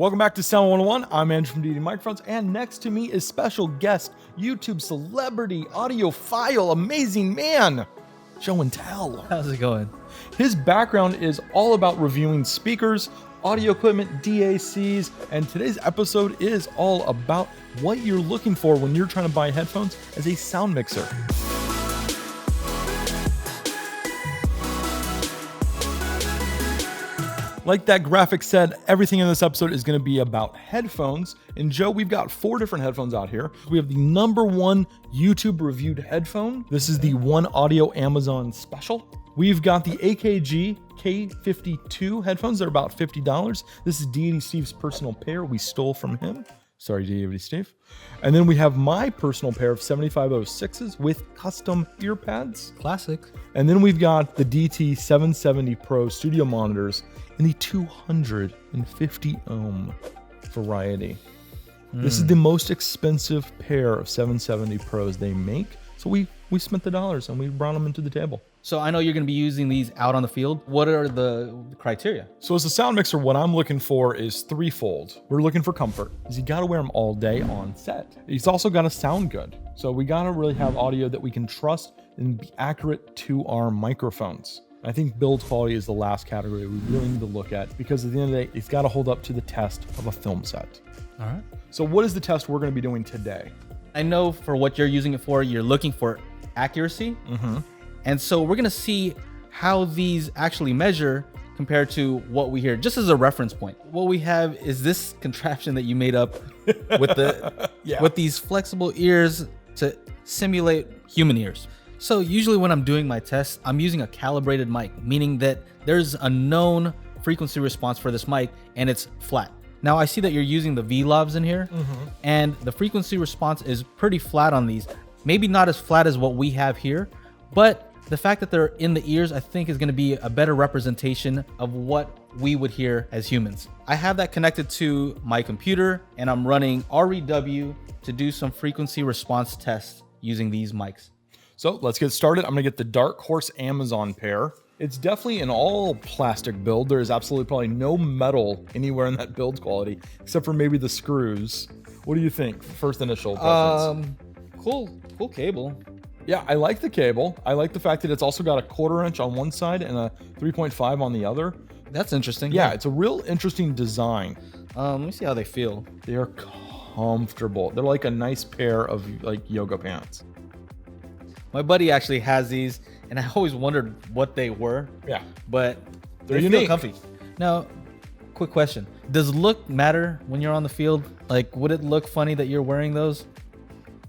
Welcome back to Sound 101. I'm Andrew from Deity Microphones, and next to me is special guest, YouTube celebrity, audiophile, amazing man, Show and Tell. How's it going? His background is all about reviewing speakers, audio equipment, DACs, and today's episode is all about what you're looking for when you're trying to buy headphones as a sound mixer. Like that graphic said, everything in this episode is going to be about headphones. And Joe, we've got 4 different headphones out here. We have the #1 YouTube reviewed headphone. This is the One Audio Amazon Special. We've got the AKG K52 headphones. They're about $50. This is Deity Steve's personal pair we stole from him. Sorry, Deity Steve. And then we have my personal pair of 7506s with custom ear pads. Classic. And then we've got the DT 770 Pro studio monitors in the 250 ohm variety. This is the most expensive pair of 770 Pros they make. So we spent the dollars and we brought them into the table. So I know you're going to be using these out on the field. What are the criteria? So as a sound mixer, what I'm looking for is threefold. We're looking for comfort, because you got to wear them all day on set. It's also got to sound good. So we got to really have audio that we can trust and be accurate to our microphones. I think build quality is the last category we really need to look at, because at the end of the day, it's got to hold up to the test of a film set. All right. So what is the test we're going to be doing today? I know for what you're using it for, you're looking for accuracy. And so we're going to see how these actually measure compared to what we hear, just as a reference point. What we have is this contraption that you made up with the with these flexible ears to simulate human ears. So usually when I'm doing my tests, I'm using a calibrated mic, meaning that there's a known frequency response for this mic and it's flat. Now I see that you're using the V-Lobs in here, and the frequency response is pretty flat on these. Maybe not as flat as what we have here, but the fact that they're in the ears, I think, is going to be a better representation of what we would hear as humans. I have that connected to my computer, and I'm running REW to do some frequency response tests using these mics. So let's get started. I'm gonna get the Dark Horse Amazon pair. It's definitely an all plastic build. There is absolutely probably no metal anywhere in that build quality, except for maybe the screws. What do you think? First initial impressions. Cool cable. Yeah, I like the cable. I like the fact that it's also got a 1/4 inch on one side and a 3.5 on the other. That's interesting. Yeah, it's a real interesting design. Let me see how they feel. They are comfortable. They're like a nice pair of like yoga pants. My buddy actually has these, and I always wondered what they were. Yeah, but they're they unique. feel comfy. Now, quick question: does look matter when you're on the field? Like, would it look funny that you're wearing those?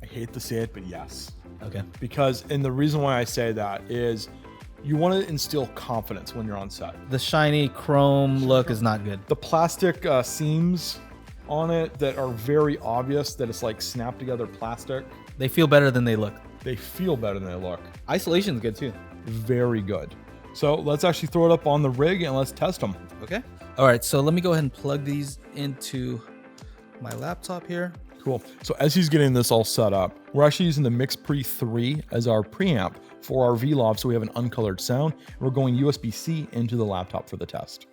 I hate to say it, but yes. Okay. Because, and the reason why I say that is you want to instill confidence when you're on set. The shiny chrome look is not good. The plastic seams on it that are very obvious that it's like snapped together plastic. They feel better than they look. They feel better than they look. Isolation's good too. Very good. So let's actually throw it up on the rig and let's test them. Okay. All right, so let me go ahead and plug these into my laptop here. Cool. So as he's getting this all set up, we're actually using the MixPre 3 as our preamp for our V-Lob, so we have an uncolored sound. We're going USB-C into the laptop for the test.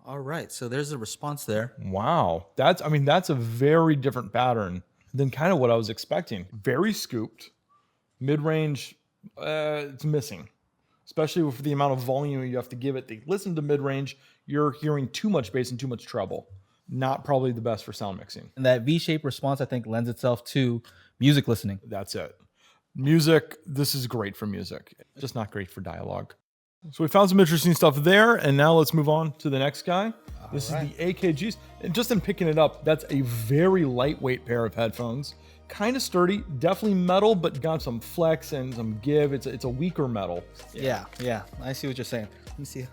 All right, so there's a response there. Wow. That's a very different pattern than kind of what I was expecting. Very scooped. Mid-range, it's missing. Especially with the amount of volume you have to give it. To listen to mid-range, you're hearing too much bass and too much treble. Not probably the best for sound mixing. And that V-shaped response, I think, lends itself to music listening. That's it. Music, this is great for music. Just not great for dialogue. So we found some interesting stuff there, and now let's move on to the next guy. This is the AKGs. And just in picking it up, that's a very lightweight pair of headphones. Kind of sturdy, definitely metal, but got some flex and some give. It's a weaker metal. Yeah, I see what you're saying. Let me see.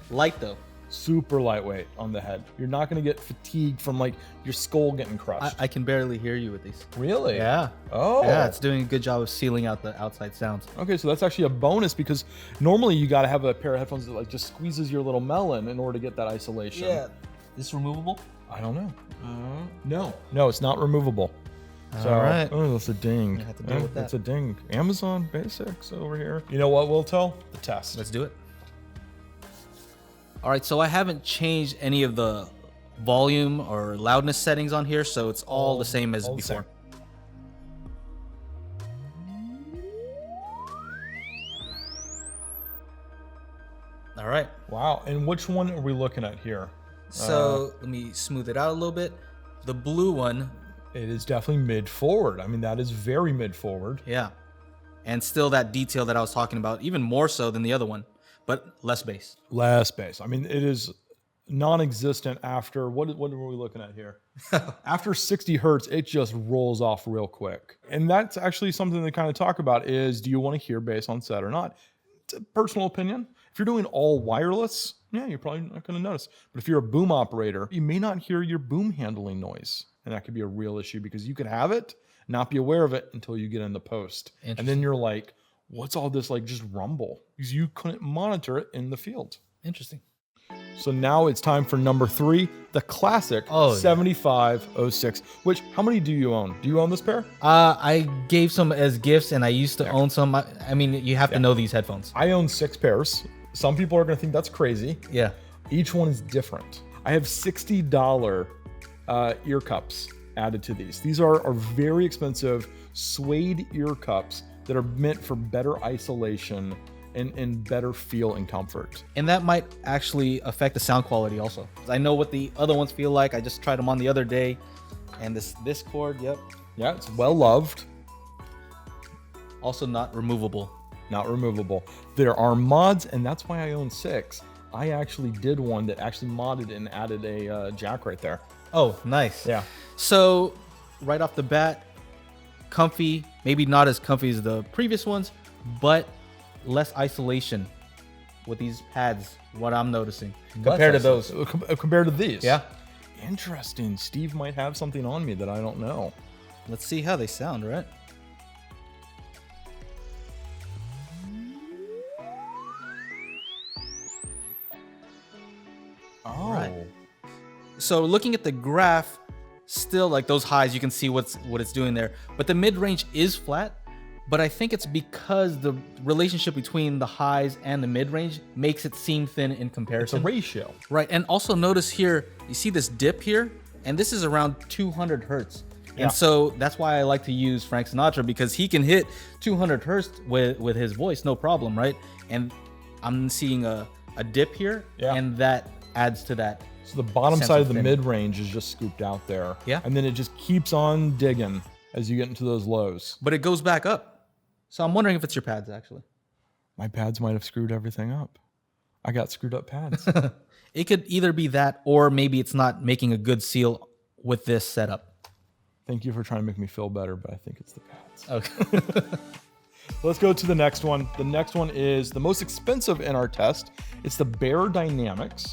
Light though. Super lightweight on the head. You're not going to get fatigued from like your skull getting crushed. I can barely hear you with these. Really? Yeah. Oh. Yeah, it's doing a good job of sealing out the outside sounds. Okay, so that's actually a bonus, because normally you got to have a pair of headphones that like just squeezes your little melon in order to get that isolation. Yeah. Is this removable? I don't know. No, it's not removable. So, All right. oh, that's a ding. You have to deal with that. That's a ding. Amazon Basics over here. You know what we'll tell? The test. Let's do it. All right, so I haven't changed any of the volume or loudness settings on here, so it's all the same as before. All right. Wow. And which one are we looking at here? So let me smooth it out a little bit. The blue one. It is definitely mid-forward. I mean, that is very mid-forward. Yeah. And still that detail that I was talking about, even more so than the other one, but less bass. Less bass. I mean, it is non-existent after, what were we looking at here? After 60 hertz, it just rolls off real quick. And that's actually something to kind of talk about is, do you want to hear bass on set or not? It's a personal opinion. If you're doing all wireless, yeah, you're probably not going to notice. But if you're a boom operator, you may not hear your boom handling noise. And that could be a real issue because you could have it, not be aware of it until you get in the post. And then you're like, what's all this like just rumble? Because you couldn't monitor it in the field. Interesting. So now it's time for number 3, the classic 7506, which, how many do you own? Do you own this pair? I gave some as gifts and I used to own some. I mean, you have to know these headphones. I own 6 pairs. Some people are going to think that's crazy. Yeah. Each one is different. I have $60 ear cups added to these. These are very expensive suede ear cups that are meant for better isolation and better feel and comfort. And that might actually affect the sound quality also. I know what the other ones feel like. I just tried them on the other day. And this cord, yep. Yeah, it's well loved. Also not removable. Not removable. There are mods, and that's why I own 6. I actually did one that actually modded and added a jack right there. Oh, nice. Yeah. So right off the bat, comfy, maybe not as comfy as the previous ones, but less isolation with these pads, what I'm noticing, compared to those. Compared to these? Yeah. Interesting. Steve might have something on me that I don't know. Let's see how they sound, right? Oh. Right. So looking at the graph, still like those highs, you can see what it's doing there. But the mid-range is flat. But I think it's because the relationship between the highs and the mid-range makes it seem thin in comparison. It's a ratio. Right. And also notice here, you see this dip here, and this is around 200 hertz. Yeah. And so that's why I like to use Frank Sinatra, because he can hit 200 hertz with his voice, no problem, right? And I'm seeing a dip here, and that adds to that. So the bottom side of the mid-range is just scooped out there. Yeah. And then it just keeps on digging as you get into those lows. But it goes back up. So I'm wondering if it's your pads, actually. My pads might have screwed everything up. I got screwed up pads. It could either be that, or maybe it's not making a good seal with this setup. Thank you for trying to make me feel better, but I think it's the pads. Okay. Let's go to the next one. The next one is the most expensive in our test. It's the Beyerdynamic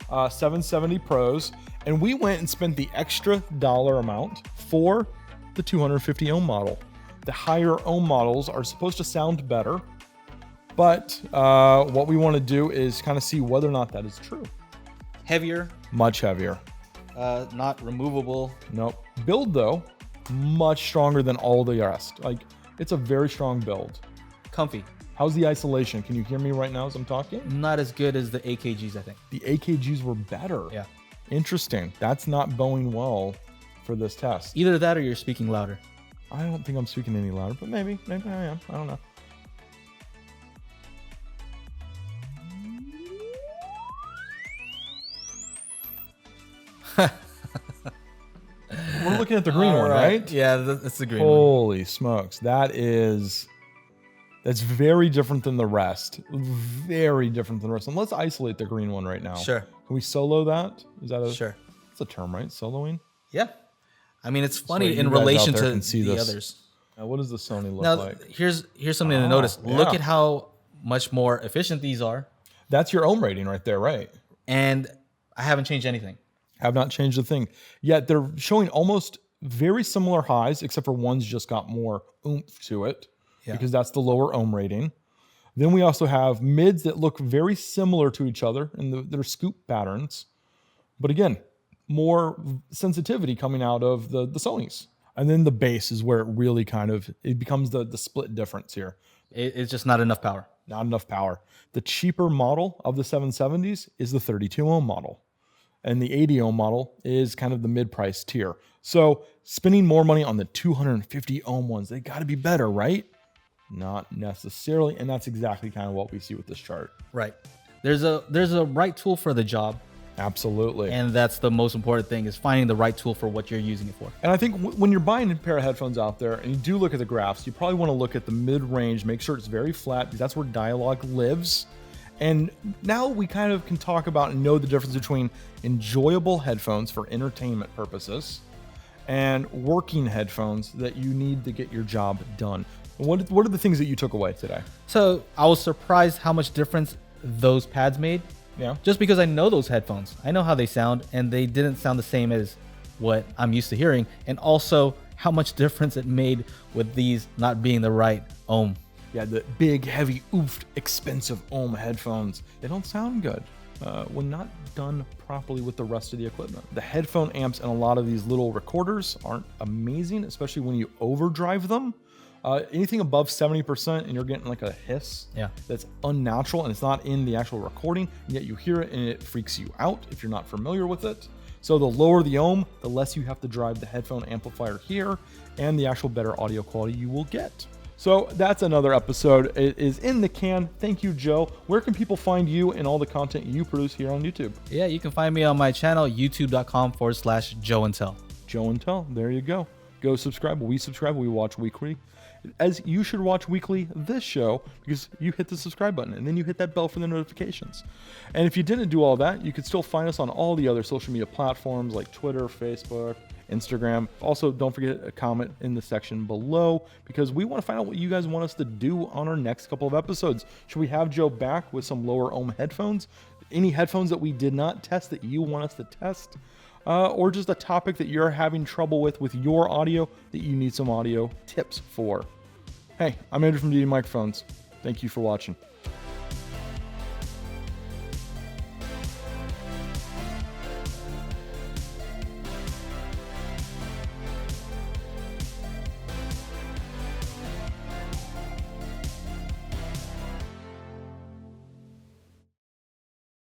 770 Pros. And we went and spent the extra dollar amount for the 250 ohm model. The higher ohm models are supposed to sound better, but what we want to do is kind of see whether or not that is true. Heavier. Much heavier. Not removable. Nope. Build, though, much stronger than all the rest. Like, it's a very strong build. Comfy. How's the isolation? Can you hear me right now as I'm talking? Not as good as the AKGs, I think. The AKGs were better. Yeah. Interesting. That's not going well for this test. Either that or you're speaking louder. I don't think I'm speaking any louder, but maybe I am. I don't know. We're looking at the green one, right? Yeah, that's the green one. Holy smokes. That's very different than the rest. Very different than the rest. And let's isolate the green one right now. Sure. Can we solo that? Is that Sure. That's a term, right? Soloing? Yeah. I mean, it's funny So in you guys relation out there to can see the this. others. Now, what does the Sony look Now, like? here's something to notice. yeah. Look at how much more efficient these are. That's your ohm rating right there, right? And I haven't changed anything. Have not changed a thing. Yet they're showing almost very similar highs, except for one's just got more oomph to it, because that's the lower ohm rating. Then we also have mids that look very similar to each other in their scoop patterns. But again, more sensitivity coming out of the Sonys. And then the bass is where it really it becomes the split difference here. It's just not enough power. Not enough power. The cheaper model of the 770s is the 32 ohm model. And the 80 ohm model is kind of the mid-price tier. So spending more money on the 250 ohm ones, they got to be better, right? Not necessarily. And that's exactly kind of what we see with this chart. Right. There's a right tool for the job. Absolutely. And that's the most important thing, is finding the right tool for what you're using it for. And I think when you're buying a pair of headphones out there and you do look at the graphs, you probably want to look at the mid-range, make sure it's very flat, because that's where dialogue lives. And now we kind of can talk about and know the difference between enjoyable headphones for entertainment purposes and working headphones that you need to get your job done. What are the things that you took away today? So I was surprised how much difference those pads made. Yeah. Just because I know those headphones. I know how they sound, and they didn't sound the same as what I'm used to hearing. And also how much difference it made with these not being the right ohm. Yeah, the big, heavy, oofed, expensive ohm headphones, they don't sound good when not done properly with the rest of the equipment. The headphone amps and a lot of these little recorders aren't amazing, especially when you overdrive them. Anything above 70% and you're getting like a hiss that's unnatural and it's not in the actual recording, and yet you hear it and it freaks you out if you're not familiar with it. So the lower the ohm, the less you have to drive the headphone amplifier here, and the actual better audio quality you will get. So that's another episode. It is in the can. Thank you, Joe. Where can people find you and all the content you produce here on YouTube? Yeah, you can find me on my channel, youtube.com/Joe and Tell. Joe and Tell. There you go. Go subscribe. We subscribe. We watch weekly. As you should watch weekly this show, because you hit the subscribe button and then you hit that bell for the notifications. And if you didn't do all that, you could still find us on all the other social media platforms like Twitter, Facebook, Instagram. Also, don't forget a comment in the section below, because we want to find out what you guys want us to do on our next couple of episodes. Should we have Joe back with some lower ohm headphones? Any headphones that we did not test that you want us to test? Or just a topic that you're having trouble with your audio that you need some audio tips for. Hey, I'm Andrew from Deity Microphones. Thank you for watching.